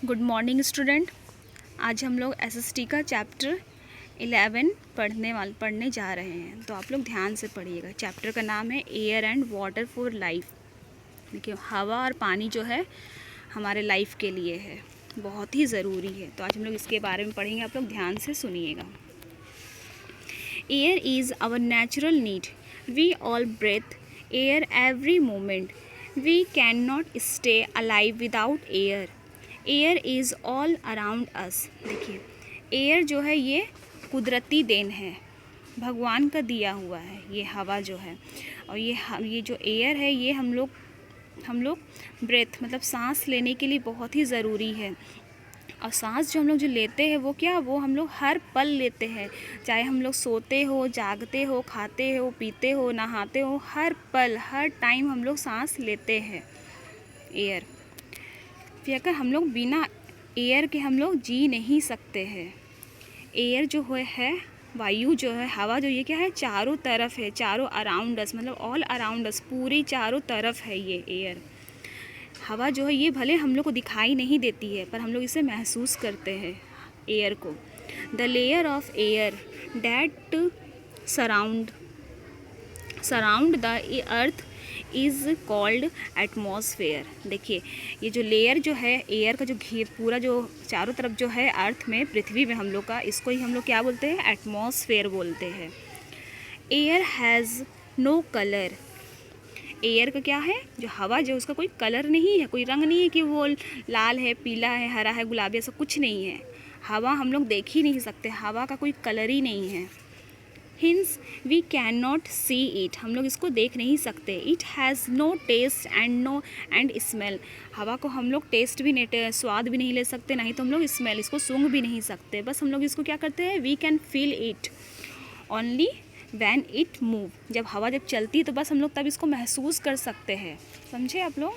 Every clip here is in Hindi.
Good morning student. आज हम लोग एसएसटी का चैप्टर 11 पढ़ने जा रहे हैं, तो आप लोग ध्यान से पढ़िएगा। चैप्टर का नाम है air and water for life. देखिए, हवा और पानी जो है हमारे लाइफ के लिए है, बहुत ही ज़रूरी है। तो आज हम लोग इसके बारे में पढ़ेंगे, आप लोग ध्यान से सुनिएगा। Air is our natural need, we all breathe air every moment, we can not stay alive without air, air is all around us. देखिए, एयर जो है ये कुदरती देन है, भगवान का दिया हुआ है ये हवा जो है। और ये जो एयर है ये हम लोग ब्रेथ मतलब सांस लेने के लिए बहुत ही ज़रूरी है। और सांस जो हम लोग जो लेते हैं वो हम लोग हर पल लेते हैं, चाहे हम लोग सोते हो, जागते हो, खाते हो, पीते हो, नहाते हो, हर पल हर टाइम हम लोग सांस लेते हैं एयर। फिर अगर हम लोग बिना एयर के हम लोग जी नहीं सकते हैं। एयर जो है वायु जो है, हवा जो ये क्या है, चारों तरफ है, चारों अराउंड अस, मतलब ऑल अराउंड अस, पूरी चारों तरफ है ये एयर। हवा जो है ये भले हम लोग को दिखाई नहीं देती है, पर हम लोग इसे महसूस करते हैं एयर को। The layer of air that surround the earth is called atmosphere. देखिए, ये जो लेयर जो है एयर का, जो पूरा जो चारों तरफ जो है अर्थ में, पृथ्वी में हम लोग का, इसको ही हम लोग क्या बोलते हैं, एटमॉस्फेयर बोलते हैं। Air has no colour. Air का क्या है, जो हवा जो उसका कोई कलर नहीं है, कोई रंग नहीं है कि वो लाल है, पीला है, हरा है, गुलाबी, ऐसा कुछ नहीं है। हवा हम लोग देख ही नहीं सकते, हवा का कोई कलर ही नहीं है। Hence we can not see it, हम लोग इसको देख नहीं सकते। It has no taste and smell, हवा को हम लोग टेस्ट भी नहीं, स्वाद भी नहीं ले सकते, नहीं तो हम लोग स्मेल, इसको सूंघ भी नहीं सकते। बस हम लोग इसको क्या करते हैं, we can feel it only when it move. जब हवा जब चलती है तो बस हम लोग तब इसको महसूस कर सकते हैं। समझे आप लोग?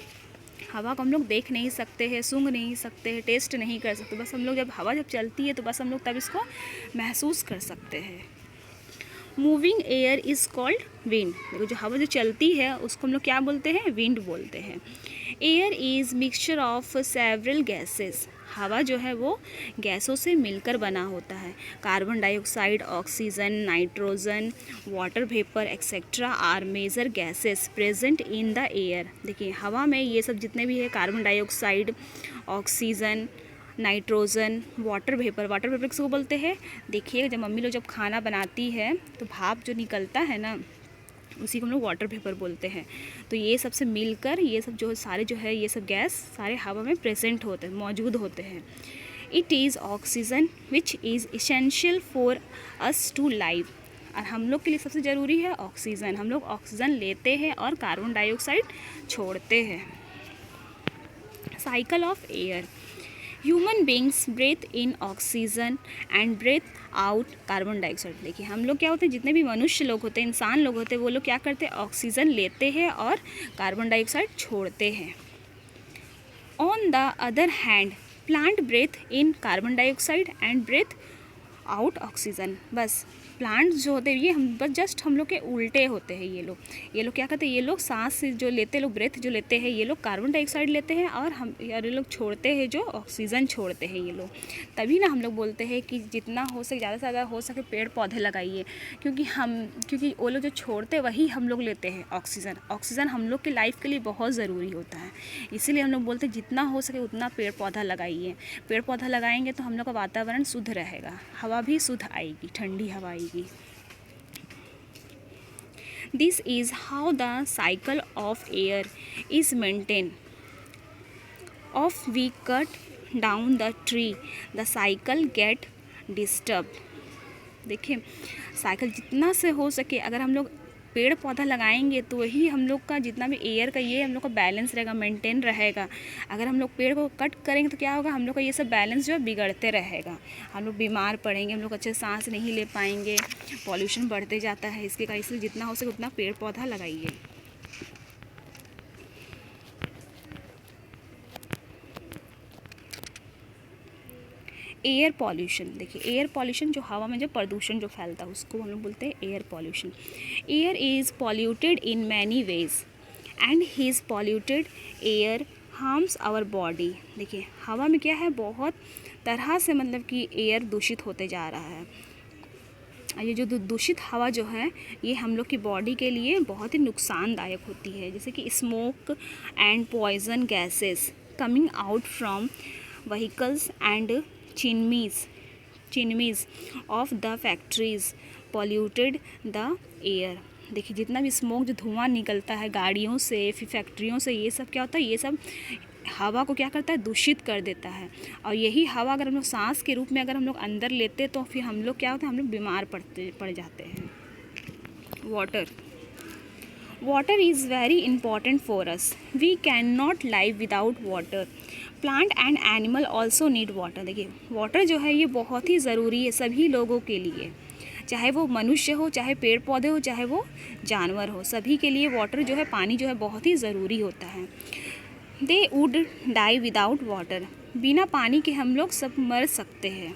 हवा को हम लोग देख नहीं सकते हैं, सूंघ नहीं सकते हैं, टेस्ट नहीं कर सकते, बस हम लोग जब हवा जब चलती है तो बस हम लोग तब इसको महसूस कर सकते हैं। Moving air is called wind. देखो, जो हवा जो चलती है उसको हम लोग क्या बोलते हैं, विंड बोलते हैं। Air is mixture of several gases. हवा जो है वो गैसों से मिलकर बना होता है। Carbon dioxide, oxygen, nitrogen, water vapour etcetera are major gases present in the air. देखिए, हवा में ये सब जितने भी है, carbon dioxide, oxygen, nitrogen, water vapour किसको बोलते हैं? देखिए, जब मम्मी लोग जब खाना बनाती है तो भाप जो निकलता है ना, उसी को हम लोग वाटर वेपर बोलते हैं। तो ये सबसे मिलकर ये सब जो सारे जो है ये सब गैस सारे हवा में प्रेजेंट होते हैं, मौजूद होते हैं। It is oxygen which is essential for us to live. और हम लोग के लिए सबसे ज़रूरी है ऑक्सीजन। हम लोग ऑक्सीजन लेते हैं और कार्बन डाइऑक्साइड छोड़ते हैं। Cycle of air, human beings breathe in oxygen and breathe out carbon dioxide. देखिए, हम लोग क्या होते हैं, जितने भी मनुष्य लोग होते हैं, इंसान लोग होते हैं, वो लोग क्या करते हैं, ऑक्सीजन लेते हैं और कार्बन डाइऑक्साइड छोड़ते हैं। On the other hand plant breathe in carbon dioxide and breathe out oxygen. बस प्लांट जो होते हैं ये बस जस्ट हम लोग के उल्टे होते हैं। ये लोग क्या करते हैं, ये लोग सांस जो लेते हैं, लोग ब्रेथ जो लेते हैं, ये लोग कार्बन डाइऑक्साइड लेते हैं और ये लोग छोड़ते हैं जो ऑक्सीजन छोड़ते हैं ये लोग। तभी ना हम लोग बोलते हैं कि जितना हो सके, ज़्यादा से ज़्यादा हो सके पेड़ पौधे लगाइए, क्योंकि वो लोग जो छोड़ते वही हम लोग लेते हैं ऑक्सीजन हम लोग के लाइफ के लिए बहुत ज़रूरी होता है। इसीलिए हम लोग बोलते हैं जितना हो सके उतना पेड़ पौधा लगाइए। पेड़ पौधा लगाएंगे तो हम लोग का वातावरण शुद्ध रहेगा, हवा भी शुद्ध आएगी, ठंडी हवा आएगी। This is how the cycle of air is maintained. If we cut down the tree, the cycle get disturbed. देखिए, साइकिल जितना से हो सके अगर हम लोग पेड़ पौधा लगाएंगे तो वही हम लोग का जितना भी एयर का ये हम लोग का बैलेंस रहेगा, मेंटेन रहेगा। अगर हम लोग पेड़ को कट करेंगे तो क्या होगा, हम लोग का ये सब बैलेंस जो है बिगड़ते रहेगा, हम लोग बीमार पड़ेंगे, हम लोग अच्छे सांस नहीं ले पाएंगे, पॉल्यूशन बढ़ते जाता है इसके कारण। इसलिए जितना हो सके उतना पेड़ पौधा लगाइए। एयर पॉल्यूशन, देखिए एयर पॉल्यूशन जो हवा में जो प्रदूषण जो फैलता है उसको हम लोग बोलते हैं air pollution. Air is polluted in many ways and his polluted air harms our body. देखिए हवा में क्या है, बहुत तरह से मतलब कि एयर दूषित होते जा रहा है। ये जो दूषित हवा जो है ये हम लोग की बॉडी के लिए बहुत ही नुकसानदायक होती है, जैसे कि smoke and poison gases coming out from vehicles and chimneys of the factories polluted the air. देखिए जितना भी स्मोक, जो धुआं निकलता है गाड़ियों से, फिर फैक्ट्रियों से, ये सब क्या होता है, ये सब हवा को क्या करता है, दूषित कर देता है। और यही हवा अगर हम लोग सांस के रूप में अगर हम लोग अंदर लेते तो फिर हम लोग क्या होता है, हम लोग बीमार पड़ जाते हैं। Water is very important for us, we can not live without water, plant and animal also need water. देखिए वाटर जो है ये बहुत ही ज़रूरी है सभी लोगों के लिए, चाहे वो मनुष्य हो, चाहे पेड़ पौधे हो, चाहे वो जानवर हो, सभी के लिए वाटर जो है, पानी जो है बहुत ही ज़रूरी होता है। They would die without water, बिना पानी के हम लोग सब मर सकते हैं,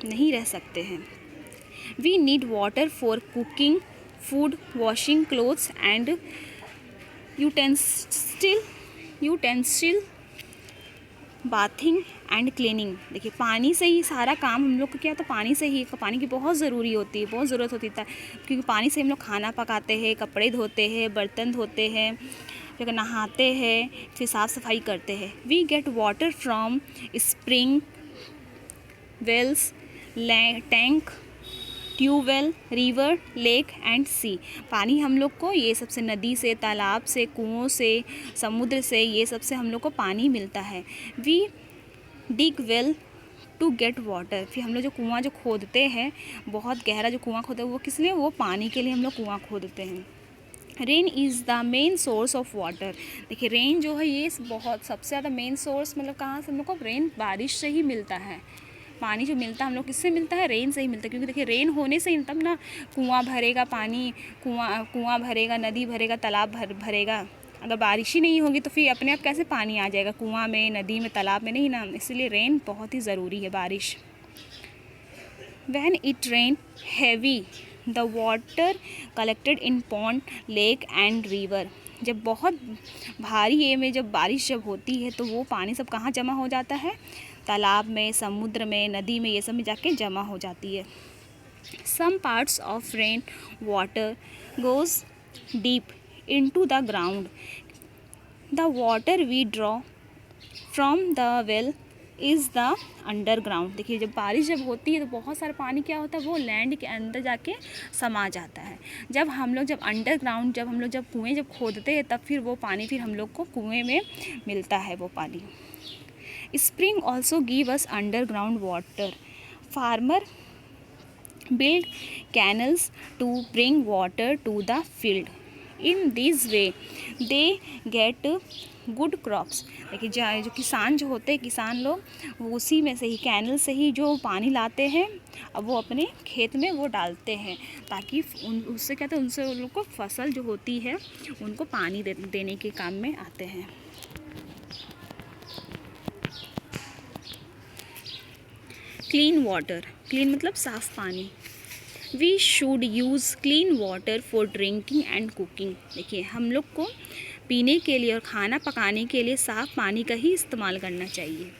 नहीं रह सकते हैं। We need water for cooking, food, washing clothes and utensil, bathing and cleaning. देखिए पानी से ही सारा काम हम लोग को क्या, तो पानी से ही, पानी की बहुत ज़रूरी होती है, बहुत ज़रूरत होती है, क्योंकि पानी से हम लोग खाना पकाते हैं, कपड़े धोते हैं, बर्तन धोते हैं, फिर नहाते हैं, फिर साफ़ सफाई करते हैं। We get water from spring, wells, tank, tubewell, river, lake and sea. पानी हम लोग को ये सबसे नदी से, तालाब से, कुओं से, समुद्र से, ये सबसे हम लोग को पानी मिलता है। We dig well to get water, फिर हम लोग जो कुआं जो खोदते हैं, बहुत गहरा जो कुआं खोदते हैं, वो किस लिए, वो पानी के लिए हम लोग कुआं खोदते हैं। Rain is the main source of water. देखिए रेन जो है ये बहुत सबसे ज़्यादा मेन सोर्स, मतलब कहाँ से हम लोग को, रेन बारिश से ही मिलता है। पानी जो मिलता है हम लोग किससे मिलता है, रेन से ही मिलता है, क्योंकि देखिए रेन होने से ही तब ना कुआं भरेगा, पानी कुआं भरेगा, नदी भरेगा, तालाब भरेगा। अगर बारिश ही नहीं होगी तो फिर अपने आप कैसे पानी आ जाएगा कुआं में, नदी में, तालाब में, नहीं ना। इसलिए रेन बहुत ही ज़रूरी है, बारिश। When it rain heavy, the water collected in pond, lake and river। जब बहुत भारी ये में जब बारिश जब होती है तो वो पानी सब कहाँ जमा हो जाता है, तालाब में, समुद्र में, नदी में, ये सब में जाके जमा हो जाती है। Some parts of rain water goes deep into the ground. The water we draw from the well is the underground. देखिए जब बारिश जब होती है तो बहुत सारा पानी क्या होता है, वो लैंड के अंदर जाके समा जाता है। जब हम लोग जब अंडरग्राउंड, जब हम लोग जब कुएँ जब खोदते हैं तब फिर वो पानी फिर हम लोग को कुएँ में मिलता है वो पानी। Spring also give us underground water. Farmer build canals to bring water to the field. In this way they get good crops। देखिए जो किसान जो होते हैं, किसान लोग वो उसी में से ही, कैनल से ही जो पानी लाते हैं, अब वो अपने खेत में वो डालते हैं, ताकि उससे क्या कहते हैं, उनसे उन लोग को फसल जो होती है उनको पानी देने के काम में आते हैं। क्लीन वाटर, क्लीन मतलब साफ़ पानी। We should use clean water for drinking and cooking. देखिए हम लोग को पीने के लिए और खाना पकाने के लिए साफ़ पानी का ही इस्तेमाल करना चाहिए।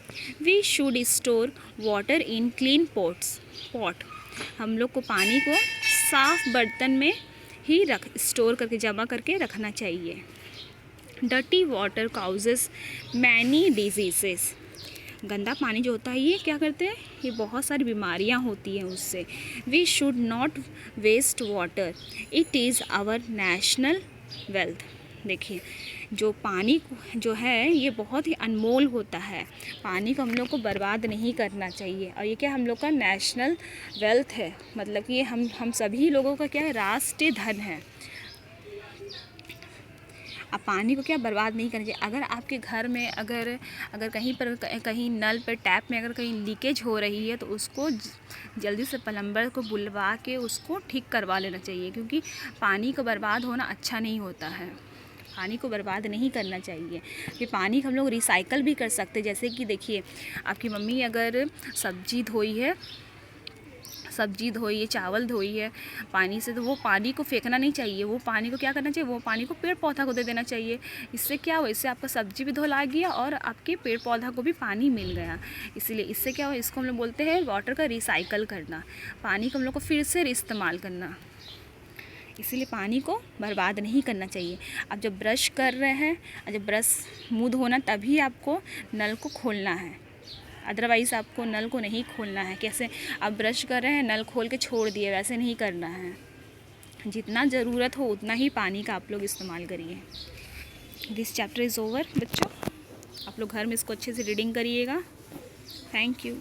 We should store water in clean pot. हम लोग को पानी को साफ़ बर्तन में ही स्टोर करके, जमा करके रखना चाहिए। Dirty water causes many diseases. गंदा पानी जो होता है ये क्या करते हैं, ये बहुत सारी बीमारियां होती हैं उससे। We should not waste water, it is our national wealth. देखिए जो पानी जो है ये बहुत ही अनमोल होता है, पानी को हम लोग को बर्बाद नहीं करना चाहिए। और ये क्या हम लोग का नेशनल वेल्थ है, मतलब कि ये हम सभी लोगों का क्या है, राष्ट्रीय धन है। अब पानी को क्या बर्बाद नहीं करना चाहिए। अगर आपके घर में अगर कहीं पर कहीं नल पर टैप में अगर कहीं लीकेज हो रही है तो उसको जल्दी से प्लम्बर को बुलवा के उसको ठीक करवा लेना चाहिए, क्योंकि पानी को बर्बाद होना अच्छा नहीं होता है। पानी को बर्बाद नहीं करना चाहिए। ये पानी को हम लोग रिसाइकल भी कर सकते हैं। जैसे कि देखिए आपकी मम्मी अगर सब्जी धोई है, सब्जी धोई है, चावल धोई है पानी से, तो वो पानी को फेंकना नहीं चाहिए। वो पानी को क्या करना चाहिए, वो पानी को पेड़ पौधा को दे देना चाहिए। इससे क्या हो, इससे आपका सब्जी भी धुला गया और आपके पेड़ पौधा को भी पानी मिल गया। इसीलिए इससे क्या हो, इसको हम लोग बोलते हैं वाटर का रिसाइकल करना, पानी को हम लोग को फिर से इस्तेमाल करना। इसीलिए पानी को बर्बाद नहीं करना चाहिए। आप जब ब्रश कर रहे हैं, जब ब्रश मुँह धोना, तभी आपको नल को खोलना है, अदरवाइज़ आपको नल को नहीं खोलना है। कैसे आप ब्रश कर रहे हैं, नल खोल के छोड़ दिए, वैसे नहीं करना है। जितना ज़रूरत हो उतना ही पानी का आप लोग इस्तेमाल करिए। दिस चैप्टर इज़ ओवर बच्चों। आप लोग घर में इसको अच्छे से रीडिंग करिएगा। Thank you.